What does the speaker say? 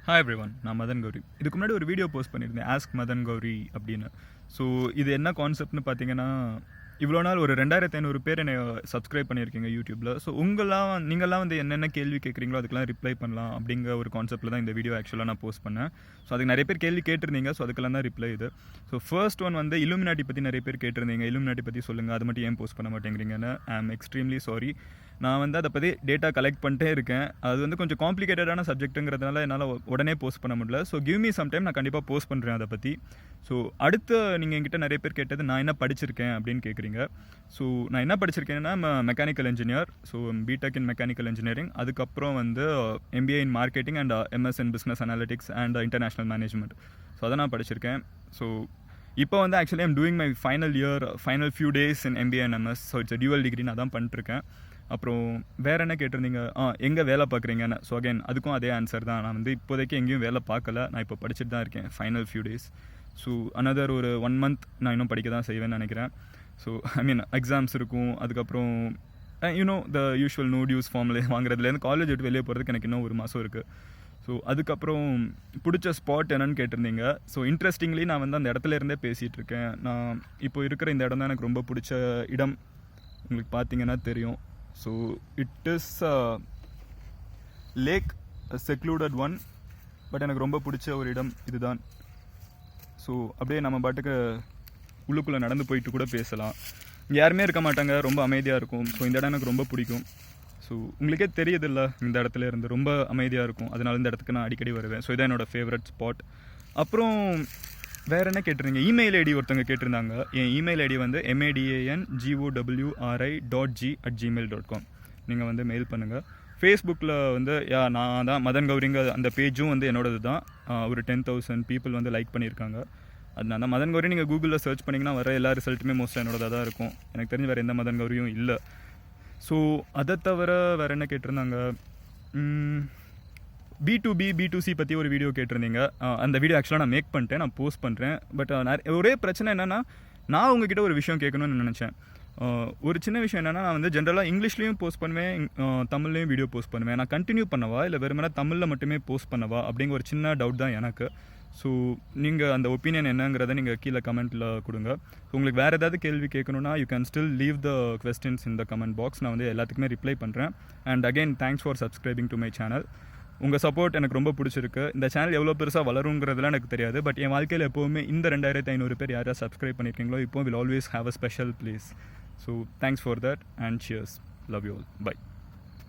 Hi everyone, நான் மதன் கௌரி. இதுக்கு முன்னாடி ஒரு வீடியோ போஸ்ட் பண்ணியிருந்தேன், ஆஸ்க் மதன் கௌரி அப்படின்னு. ஸோ இது என்ன கான்செப்ட்னு பார்த்தீங்கன்னா, இவ்வளோ நாள் ஒரு 2500 பேர் என்னை சப்ஸ்கிரைப் பண்ணியிருக்கீங்க யூடியூப்பில். ஸோ நீங்கள்லாம் வந்து என்னென்ன கேள்வி கேட்குறீங்களோ அதுக்கெல்லாம் ரிப்ளை பண்ணலாம் அப்படிங்கிற ஒரு கான்செப்ட்டில் தான் இந்த வீடியோ ஆக்சுவலாக நான் போஸ்ட் பண்ணேன். ஸோ அதுக்கு நிறைய பேர் கேள்வி கேட்டிருந்தீங்க. ஸோ அதுக்கெல்லாம் தான் ரிப்ளை இது. ஸோ ஃபர்ஸ்ட் ஒன் வந்து இலுமினாட்டி பற்றி நிறைய பேர் கேட்டிருந்தீங்க. இலுமினாட்டி பற்றி சொல்லுங்கள், அது மட்டும் ஏன் போஸ்ட் பண்ண மாட்டேங்கிறீங்கன்னு. ஐ ஆம் எக்ஸ்ட்ரீம்லி சாரி. நான் வந்து அதை பற்றி டேட்டா கலெக்ட் பண்ணிட்டே இருக்கேன். அது வந்து கொஞ்சம் காம்ப்ளிகேட்டடான சப்ஜெக்ட்டுங்கிறதுனால என்னால் உடனே போஸ்ட் பண்ண முடியல. So give me some time, நான் கண்டிப்பாக போஸ்ட் பண்ணுறேன் அதை பற்றி. ஸோ அடுத்து நீங்கள் என்கிட்ட நிறைய பேர் கேட்டது நான் என்ன படிச்சிருக்கேன் அப்படின்னு கேட்குறீங்க. ஸோ நான் என்ன படிச்சிருக்கேன்னா mechanical engineer. So BTech in mechanical engineering. அதுக்கப்புறம் வந்து MBA in marketing and MS in business analytics and international management. So அதை நான் படிச்சிருக்கேன். ஸோ இப்போ வந்து actually I'm doing my final few days in MBA and MS. So it's dual degree நான் தான் பண்ணிட்டுருக்கேன். அப்புறம் வேறு என்ன கேட்டிருந்தீங்க, எங்கே வேலை பார்க்குறீங்கன்னு. ஸோ அகைன் அதுக்கும் அதே ஆன்சர் தான். நான் வந்து இப்போதைக்கு எங்கேயும் வேலை பார்க்கல. நான் இப்போ படிச்சுட்டு தான் இருக்கேன் final few days. So another ஒரு 1 month நான் இன்னும் படிக்க தான் செய்வேன்னு நினைக்கிறேன். ஸோ ஐ மீன் எக்ஸாம்ஸ் இருக்கும். அதுக்கப்புறம் யூனோ த யூஷுவல் நோ டியூஸ் ஃபார்மில் வாங்குறதுலேருந்து காலேஜ் விட்டு வெளியே போகிறதுக்கு எனக்கு இன்னும் 1 மாதம் இருக்குது. ஸோ அதுக்கப்புறம் பிடிச்ச ஸ்பாட் என்னன்னு கேட்டிருந்தீங்க. ஸோ இன்ட்ரெஸ்டிங்லி நான் வந்து அந்த இடத்துல இருந்தே பேசிகிட்டு இருக்கேன். நான் இப்போ இருக்கிற இந்த இடம் தான் எனக்கு ரொம்ப பிடிச்ச இடம். உங்களுக்கு பார்த்தீங்கன்னா தெரியும். So it is lake, secluded one. But எனக்கு ரொம்ப பிடிச்ச ஒரு இடம் இதுதான். ஸோ அப்படியே நம்ம பாட்டுக்கு உள்ளுக்குள்ளே நடந்து போயிட்டு கூட பேசலாம். இங்கே யாருமே இருக்க மாட்டாங்க, ரொம்ப அமைதியாக இருக்கும். ஸோ இந்த இடம் எனக்கு ரொம்ப பிடிக்கும். ஸோ உங்களுக்கே தெரியுதில்ல, இந்த இடத்துல இருந்து ரொம்ப அமைதியாக இருக்கும். அதனால இந்த இடத்துக்கு நான் அடிக்கடி வருவேன். ஸோ இதான் என்னோடய ஃபேவரட் ஸ்பாட். அப்புறம் வேறு என்ன கேட்டிருந்தீங்க, இமெயில் ஐடி ஒருத்தவங்க கேட்டிருந்தாங்க. என் இமெயில் ஐடி வந்து madangowri.g@gmail.com. நீங்கள் வந்து மெயில் பண்ணுங்கள். ஃபேஸ்புக்கில் வந்து நான் தான் மதன் கௌரிங்க, அந்த பேஜும் வந்து என்னோடது தான். ஒரு 10,000 பீப்புள் வந்து லைக் பண்ணியிருக்காங்க. அதனால தான் மதன் கௌரி நீங்கள் கூகுளில் சர்ச் பண்ணிங்கன்னா வர எல்லா ரிசல்ட்டுமே மோஸ்ட்டாக என்னோடதாக தான் இருக்கும். எனக்கு தெரிஞ்சு வேறு எந்த மதன் கௌரியும் இல்லை. ஸோ அதை தவிர வேறு என்ன கேட்டிருந்தாங்க, B2B B2C பற்றி ஒரு வீடியோ கேட்டிருந்தீங்க. அந்த வீடியோ ஆக்சுவலாக நான் மேக் பண்ணிட்டேன், நான் போஸ்ட் பண்ணுறேன். பட் ஒரே பிரச்சனை என்னென்னா, நான் உங்ககிட்ட ஒரு விஷயம் கேட்கணும்னு நினச்சேன். ஒரு சின்ன விஷயம் என்னென்னா, நான் வந்து ஜென்ரலாக இங்கிலீஷ்லேயும் போஸ்ட் பண்ணுவேன், தமிழ்லேயும் வீடியோ போஸ்ட் பண்ணுவேன். நான் கண்டினியூ பண்ணவா இல்லை வெறுமனே தமிழில் மட்டுமே போஸ்ட் பண்ணவா அப்படிங்கிற ஒரு சின்ன டவுட் தான் எனக்கு. ஸோ நீங்கள் அந்த ஒப்பீனியன் என்னங்கிறத நீங்கள் கீழே கமெண்ட்டில் கொடுங்க. ஸோ உங்களுக்கு வேறு ஏதாவது கேள்வி கேட்கணுன்னா you can still leave the questions in the comment box. நான் வந்து எல்லாத்துக்குமே ரிப்ளை பண்ணுறேன். And again thanks for subscribing to my channel. உங்கள் சப்போர்ட் எனக்கு ரொம்ப பிடிச்சிருக்கு. இந்த சேனல் எவ்வளோ பெருசாக வளருங்கிறதுலாம் எனக்கு தெரியாது. பட் என் வாழ்க்கையில் எப்போவுமே இந்த 2500 பேர் யாராவது சப்ஸ்கிரைப் பண்ணியிருக்கீங்களோ இப்போ will always have a special place. So thanks for that and cheers. Love you all. By.